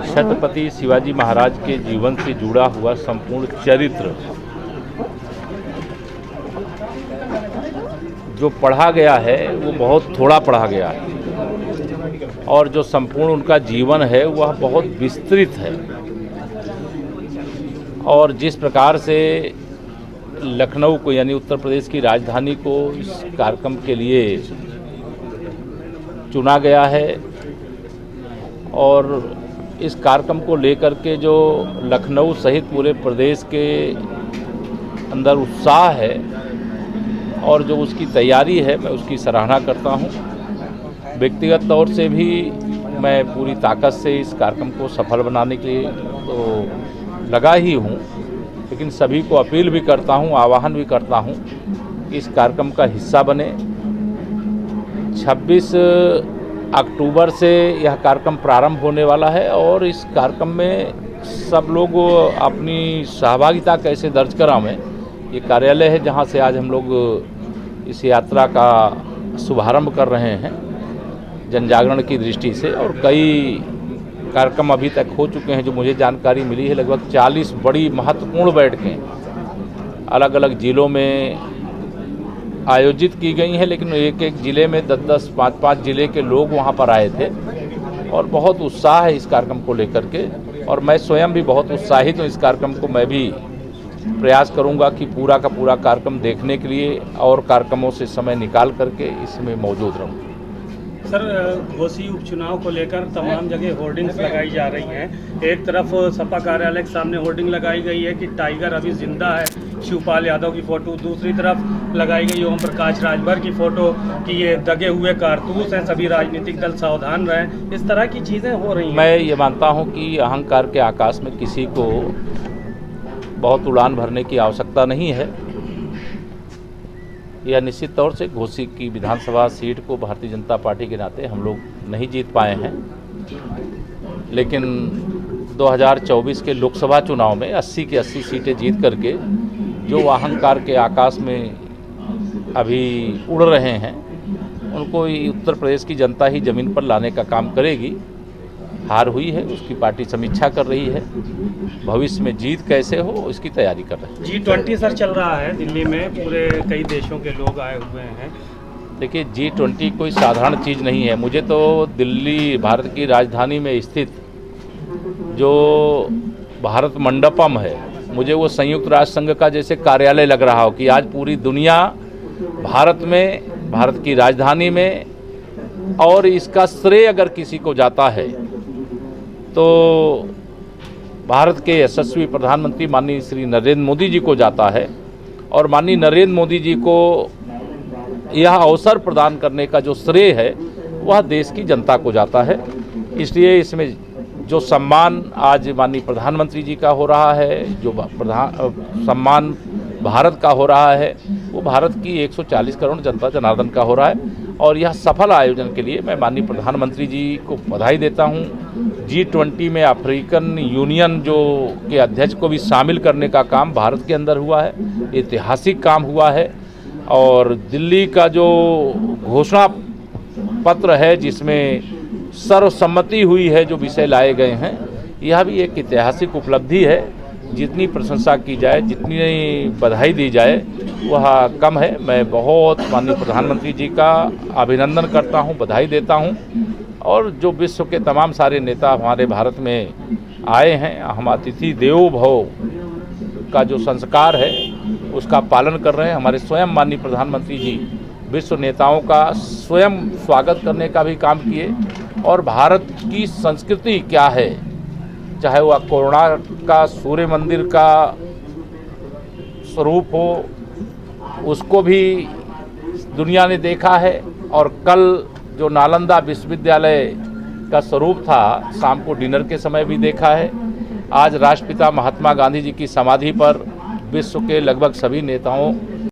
छत्रपति शिवाजी महाराज के जीवन से जुड़ा हुआ संपूर्ण चरित्र जो पढ़ा गया है वो बहुत थोड़ा पढ़ा गया है और जो संपूर्ण उनका जीवन है वह बहुत विस्तृत है। और जिस प्रकार से लखनऊ को यानी उत्तर प्रदेश की राजधानी को इस कार्यक्रम के लिए चुना गया है और इस कार्यक्रम को लेकर के जो लखनऊ सहित पूरे प्रदेश के अंदर उत्साह है और जो उसकी तैयारी है मैं उसकी सराहना करता हूं। व्यक्तिगत तौर से भी मैं पूरी ताकत से इस कार्यक्रम को सफल बनाने के लिए तो लगा ही हूं, लेकिन सभी को अपील भी करता हूं, आह्वान भी करता हूं कि इस कार्यक्रम का हिस्सा बने। 26 अक्टूबर से यह कार्यक्रम प्रारंभ होने वाला है और इस कार्यक्रम में सब लोग अपनी सहभागिता कैसे दर्ज करावें, ये कार्यालय है जहां से आज हम लोग इस यात्रा का शुभारंभ कर रहे हैं जन जागरण की दृष्टि से। और कई कार्यक्रम अभी तक हो चुके हैं, जो मुझे जानकारी मिली है लगभग 40 बड़ी महत्वपूर्ण बैठकें अलग अलग ज़िलों में आयोजित की गई हैं, लेकिन एक एक ज़िले में 10-10, 5-5 ज़िले के लोग वहां पर आए थे और बहुत उत्साह है इस कार्यक्रम को लेकर के। और मैं स्वयं भी बहुत उत्साहित हूँ इस कार्यक्रम को। मैं भी प्रयास करूंगा कि पूरा का पूरा कार्यक्रम देखने के लिए और कार्यक्रमों से समय निकाल करके इसमें मौजूद रहूं। सर, घोसी उपचुनाव को लेकर तमाम जगह होर्डिंग्स लगाई जा रही हैं। एक तरफ सपा कार्यालय के सामने होर्डिंग लगाई गई है कि टाइगर अभी जिंदा है, शिवपाल यादव की फ़ोटो। दूसरी तरफ लगाई गई ओम प्रकाश राजभर की फ़ोटो कि ये दगे हुए कारतूस हैं, सभी राजनीतिक दल सावधान रहें। इस तरह की चीज़ें हो रही हैं। मैं ये मानता हूँ कि अहंकार के आकाश में किसी को बहुत उड़ान भरने की आवश्यकता नहीं है। यह निश्चित तौर से घोसी की विधानसभा सीट को भारतीय जनता पार्टी के नाते हम लोग नहीं जीत पाए हैं, लेकिन 2024 के लोकसभा चुनाव में 80 की 80 सीटें जीत करके जो अहंकार के आकाश में अभी उड़ रहे हैं उनको उत्तर प्रदेश की जनता ही ज़मीन पर लाने का काम करेगी। हार हुई है, उसकी पार्टी समीक्षा कर रही है, भविष्य में जीत कैसे हो इसकी तैयारी कर रहे हैं। G20 सर चल रहा है दिल्ली में, पूरे कई देशों के लोग आए हुए हैं। देखिए, G20 कोई साधारण चीज़ नहीं है। मुझे तो दिल्ली भारत की राजधानी में स्थित जो भारत मंडपम है, मुझे वो संयुक्त राष्ट्र संघ का जैसे कार्यालय लग रहा हो कि आज पूरी दुनिया भारत में, भारत की राजधानी में, और इसका श्रेय अगर किसी को जाता है तो भारत के यशस्वी प्रधानमंत्री माननीय श्री नरेंद्र मोदी जी को जाता है। और माननीय नरेंद्र मोदी जी को यह अवसर प्रदान करने का जो श्रेय है वह देश की जनता को जाता है। इसलिए इसमें जो सम्मान आज माननीय प्रधानमंत्री जी का हो रहा है, जो सम्मान भारत का हो रहा है, वो भारत की 140 करोड़ जनता जनार्दन का हो रहा है। और यह सफल आयोजन के लिए मैं माननीय प्रधानमंत्री जी को बधाई देता हूं। G20 में अफ्रीकन यूनियन जो के अध्यक्ष को भी शामिल करने का काम भारत के अंदर हुआ है, ऐतिहासिक काम हुआ है। और दिल्ली का जो घोषणा पत्र है जिसमें सर्वसम्मति हुई है, जो विषय लाए गए हैं, यह भी एक ऐतिहासिक उपलब्धि है। जितनी प्रशंसा की जाए, जितनी बधाई दी जाए वह कम है। मैं बहुत माननीय प्रधानमंत्री जी का अभिनंदन करता हूं, बधाई देता हूं। और जो विश्व के तमाम सारे नेता हमारे भारत में आए हैं, हम अतिथि देवो भव का जो संस्कार है उसका पालन कर रहे हैं। हमारे स्वयं माननीय प्रधानमंत्री जी विश्व नेताओं का स्वयं स्वागत करने का भी काम किए। और भारत की संस्कृति क्या है, चाहे वह कोणार्क का सूर्य मंदिर का स्वरूप हो, उसको भी दुनिया ने देखा है। और कल जो नालंदा विश्वविद्यालय का स्वरूप था, शाम को डिनर के समय भी देखा है। आज राष्ट्रपिता महात्मा गांधी जी की समाधि पर विश्व के लगभग सभी नेताओं